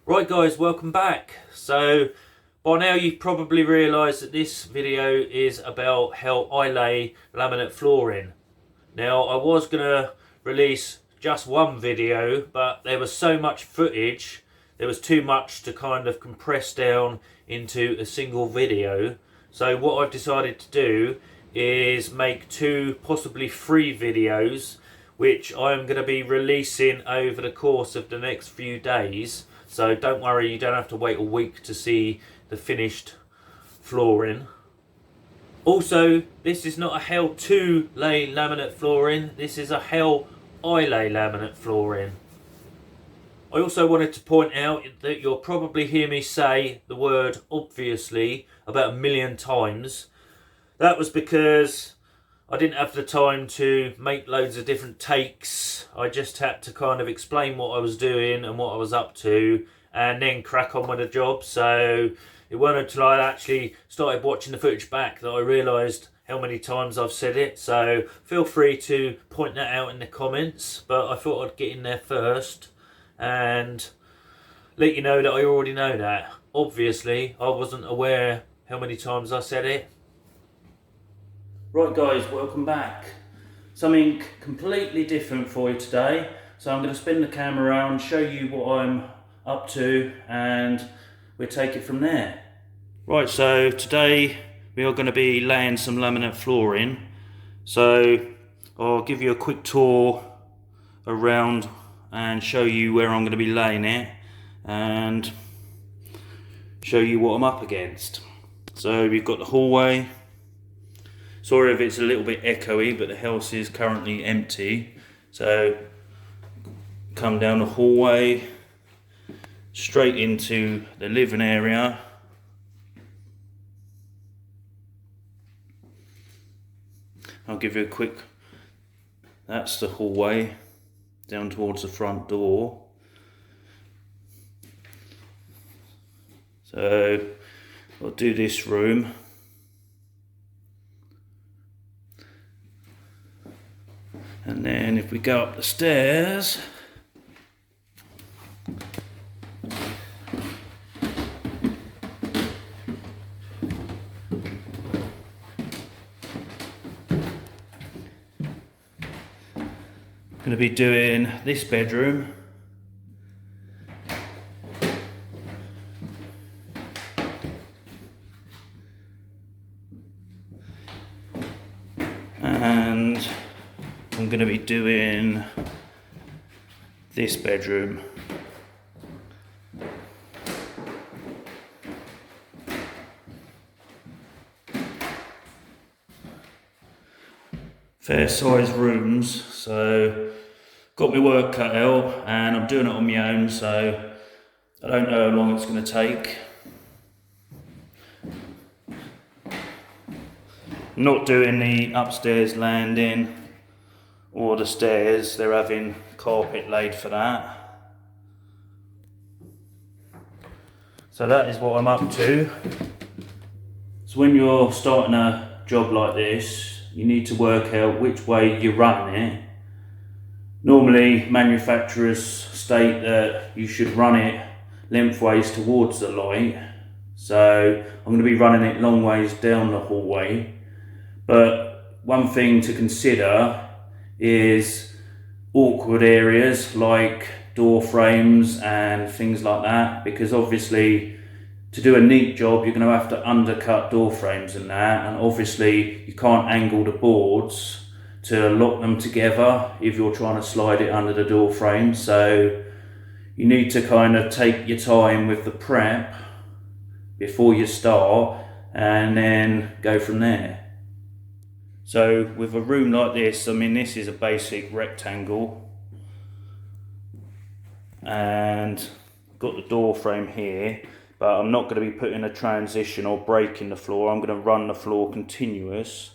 Right guys, welcome back. So by now you've probably realised that this video is about how I lay laminate flooring. Now I was going to release just one video, but there was so much footage, there was too much to kind of compress down into a single video. So what I've decided to do is make two, possibly three videos, which I'm going to be releasing over the course of the next few days. So don't worry, you don't have to wait a week to see the finished flooring. Also, this is not a how to lay laminate flooring, this is a how I lay laminate flooring. I also wanted to point out that you'll probably hear me say the word obviously about 1,000,000 times. That was because I didn't have the time to make loads of different takes. I just had to kind of explain what I was doing and what I was up to and then crack on with the job. So it wasn't until I actually started watching the footage back that I realised how many times I've said it. So feel free to point that out in the comments, but I thought I'd get in there first and let you know that I already know that. Obviously, I wasn't aware how many times I said it. Right guys, welcome back. Something completely different for you today. So I'm going to spin the camera around, show you what I'm up to, and we'll take it from there. Right, so today we are going to be laying some laminate flooring. So I'll give you a quick tour around and show you where I'm going to be laying it and show you what I'm up against. So we've got the hallway. Sorry if it's a little bit echoey, but the house is currently empty. So come down the hallway, straight into the living area. I'll give you a quick, that's the hallway, down towards the front door. So I'll do this room. And then if we go up the stairs, I'm going to be doing this bedroom. And I'm going to be doing this bedroom. Fair sized rooms, so got my work cut out and I'm doing it on my own, so I don't know how long it's going to take. I'm not doing the upstairs landing or the stairs, they're having carpet laid for that. So that is what I'm up to. So when you're starting a job like this, you need to work out which way you run it. Normally manufacturers state that you should run it lengthways towards the light. So I'm going to be running it long ways down the hallway. But one thing to consider is awkward areas like door frames and things like that, because obviously to do a neat job you're going to have to undercut door frames and that, and obviously you can't angle the boards to lock them together if you're trying to slide it under the door frame. So you need to kind of take your time with the prep before you start and then go from there. So with a room like this, I mean this is a basic rectangle and got the door frame here, but I'm not going to be putting a transition or breaking the floor. I'm going to run the floor continuous.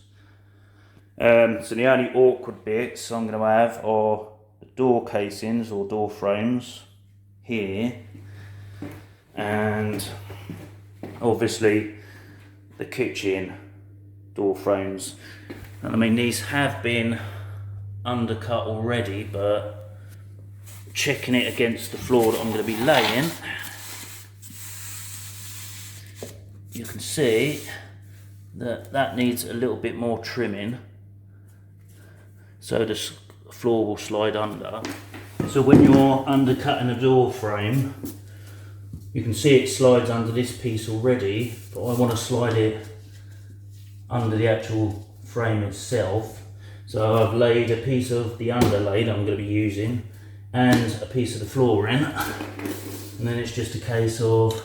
So the only awkward bits I'm going to have are the door casings or door frames here, and obviously the kitchen door frames. And I mean these have been undercut already, but checking it against the floor that I'm going to be laying, you can see that that needs a little bit more trimming, so the floor will slide under. So when you're undercutting a door frame, you can see it slides under this piece already, but I want to slide it under the actual frame itself. So I've laid a piece of the underlay that I'm going to be using and a piece of the flooring, and then it's just a case of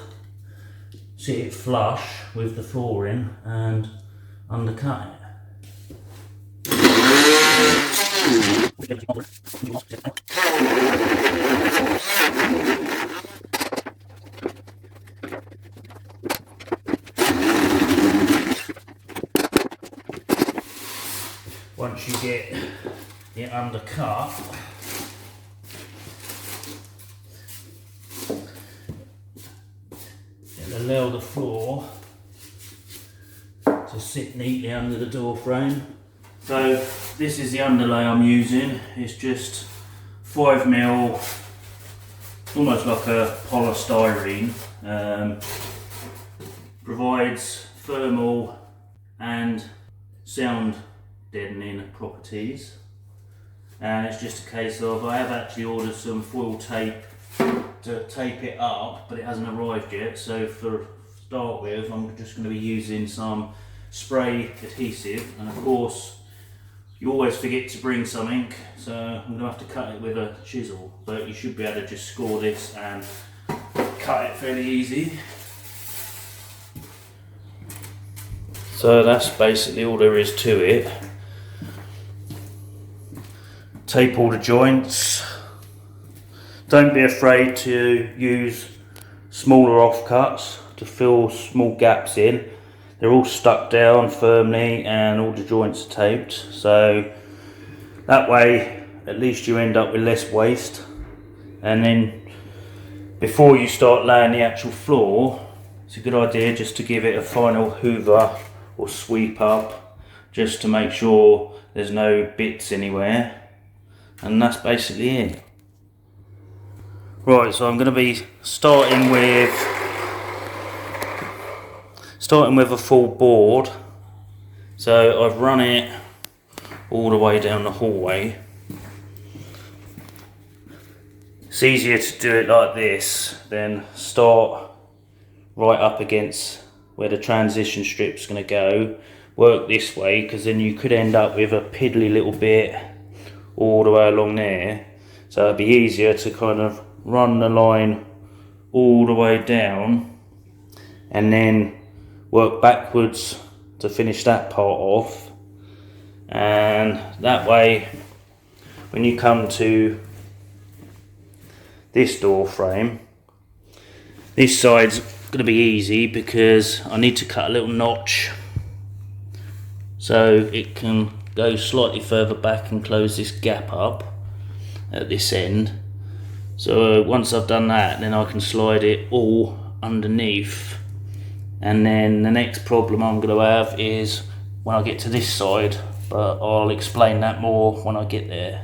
sit it flush with the flooring and undercut it. Once you get it undercut, it'll allow the floor to sit neatly under the door frame. So this is the underlay I'm using. It's just 5mm, almost like a polystyrene. Provides thermal and sound deadening properties, and it's just a case of, I have actually ordered some foil tape to tape it up, but it hasn't arrived yet. So for start with, I'm just going to be using some spray adhesive, and of course you always forget to bring something, so I'm going to have to cut it with a chisel, but you should be able to just score this and cut it fairly easy. So that's basically all there is to it. Tape all the joints. Don't be afraid to use smaller offcuts to fill small gaps in. They're all stuck down firmly and all the joints are taped, so that way at least you end up with less waste. And then before you start laying the actual floor, it's a good idea just to give it a final hoover or sweep up, just to make sure there's no bits anywhere. And that's basically it. Right, so I'm going to be starting with a full board. So I've run it all the way down the hallway. It's easier to do it like this than start right up against where the transition strip's going to go. Work this way, because then you could end up with a piddly little bit all the way along there. So it'd be easier to kind of run the line all the way down and then work backwards to finish that part off. And that way, when you come to this door frame, this side's going to be easy because I need to cut a little notch so it can go slightly further back and close this gap up at this end. So once I've done that, then I can slide it all underneath, and then the next problem I'm going to have is when I get to this side, but I'll explain that more when I get there.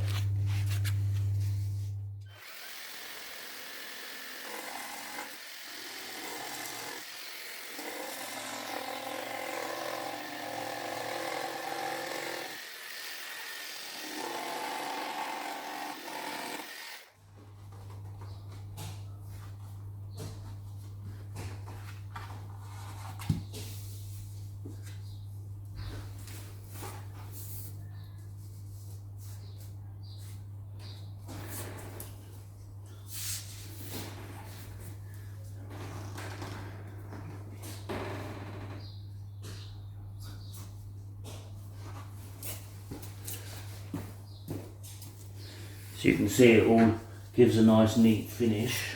So you can see it all gives a nice neat finish.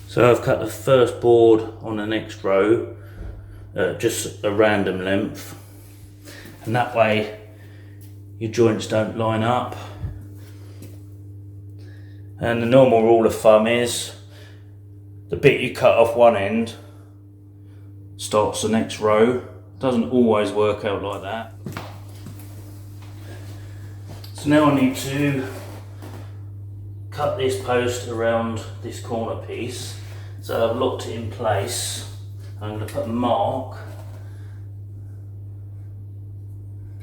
So I've cut the first board on the next row, just a random length, and that way your joints don't line up. And the normal rule of thumb is the bit you cut off one end starts the next row. Doesn't always work out like that. So now I need to cut this post around this corner piece. So I've locked it in place, I'm going to put a mark,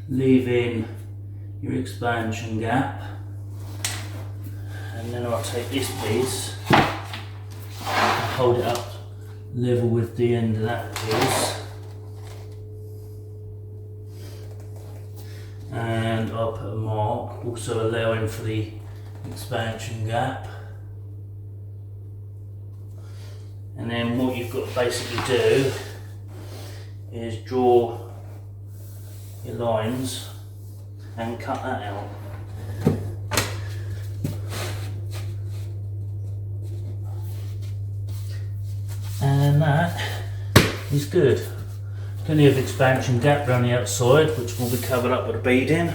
leaving your expansion gap, and then I'll take this piece and hold it up level with the end of that piece, and I'll put a mark, also allowing for the expansion gap. And then what you've got to basically do is draw your lines and cut that out. And that is good. Plenty of expansion gap around the outside, which will be covered up with a beading.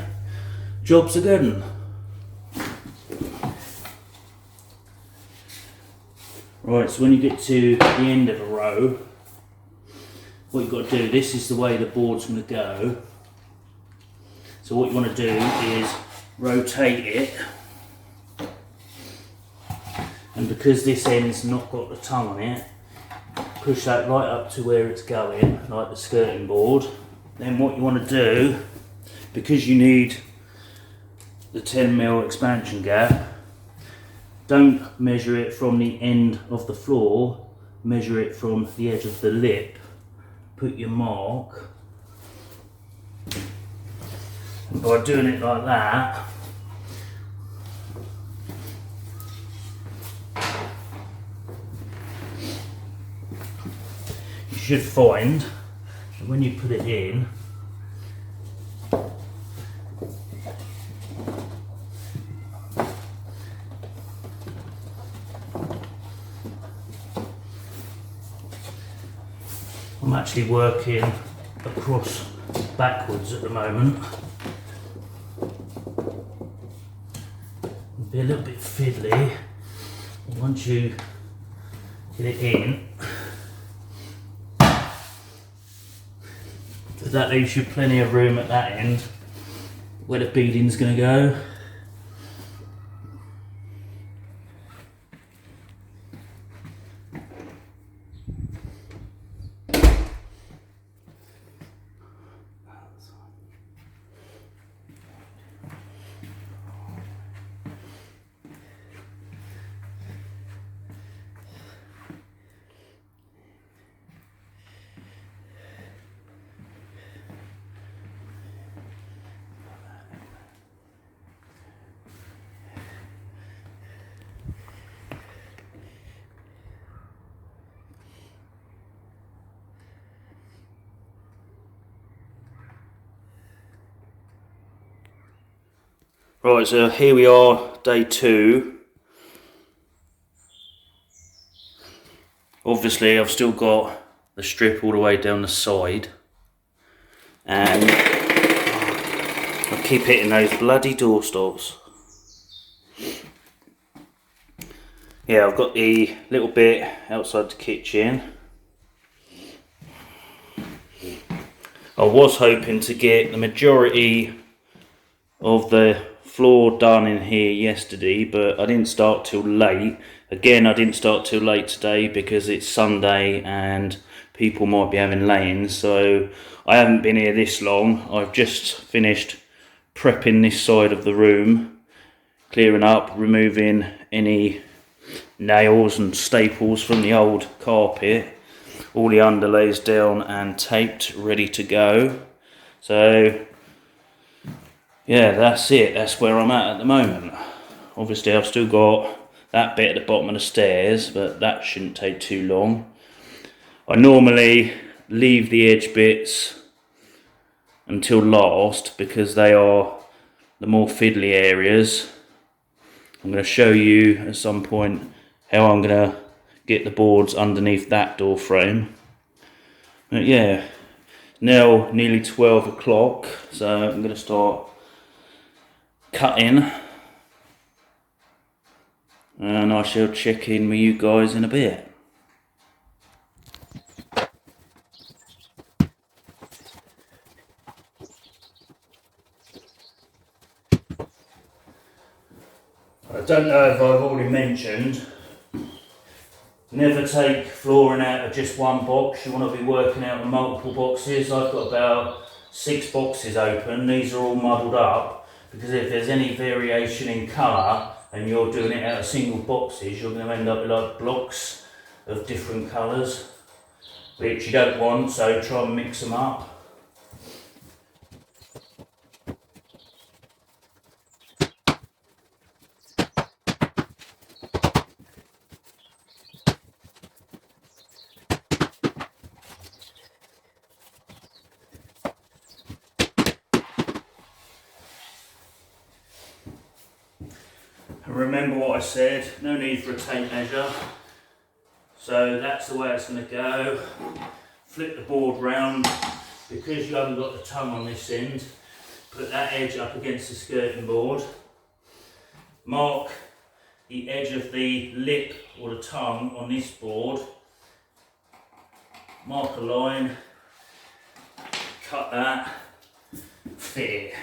Job's a good one. Right, so when you get to the end of a row, what you've got to do, this is the way the board's going to go. So what you want to do is rotate it, and because this end's not got the tongue on it, push that right up to where it's going, like the skirting board. Then what you want to do, because you need the 10mm expansion gap, don't measure it from the end of the floor, measure it from the edge of the lip. Put your mark, and by doing it like that, you should find that when you put it in, I'm actually working across backwards at the moment. It'll be a little bit fiddly. Once you get it in, that leaves you plenty of room at that end where the beading's going to go. Right, so here we are, day 2. Obviously I've still got the strip all the way down the side, and I keep hitting those bloody doorstops. Yeah, I've got the little bit outside the kitchen. I was hoping to get the majority of the floor done in here yesterday, but I didn't start till late. Again, I didn't start till late today because it's Sunday and people might be having lay-ins, so I haven't been here this long. I've just finished prepping this side of the room, clearing up, removing any nails and staples from the old carpet, all the underlays down and taped, ready to go. So yeah, that's it. That's where I'm at the moment. Obviously I've still got that bit at the bottom of the stairs, but that shouldn't take too long. I normally leave the edge bits until last because they are the more fiddly areas. I'm going to show you at some point how I'm going to get the boards underneath that door frame. But yeah, now nearly 12 o'clock, so I'm going to start cutting, and I shall check in with you guys in a bit. I don't know if I've already mentioned, Never take flooring out of just one box. You want to be working out of multiple boxes. I've got about 6 boxes open. These are all muddled up because if there's any variation in colour and you're doing it out of single boxes, you're going to end up with like blocks of different colours, which you don't want, so try and mix them up. And remember what I said, no need for a tape measure. So that's the way it's going to go. Flip the board round, because you haven't got the tongue on this end, put that edge up against the skirting board. Mark the edge of the lip or the tongue on this board. Mark a line, cut that, fit it.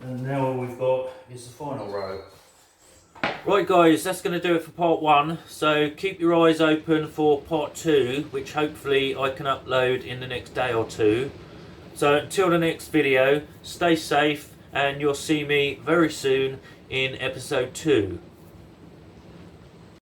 And now all we've got is the final row. Right guys, that's going to do it for part 1. So keep your eyes open for part 2, which hopefully I can upload in the next day or 2. So until the next video, stay safe and you'll see me very soon in episode 2.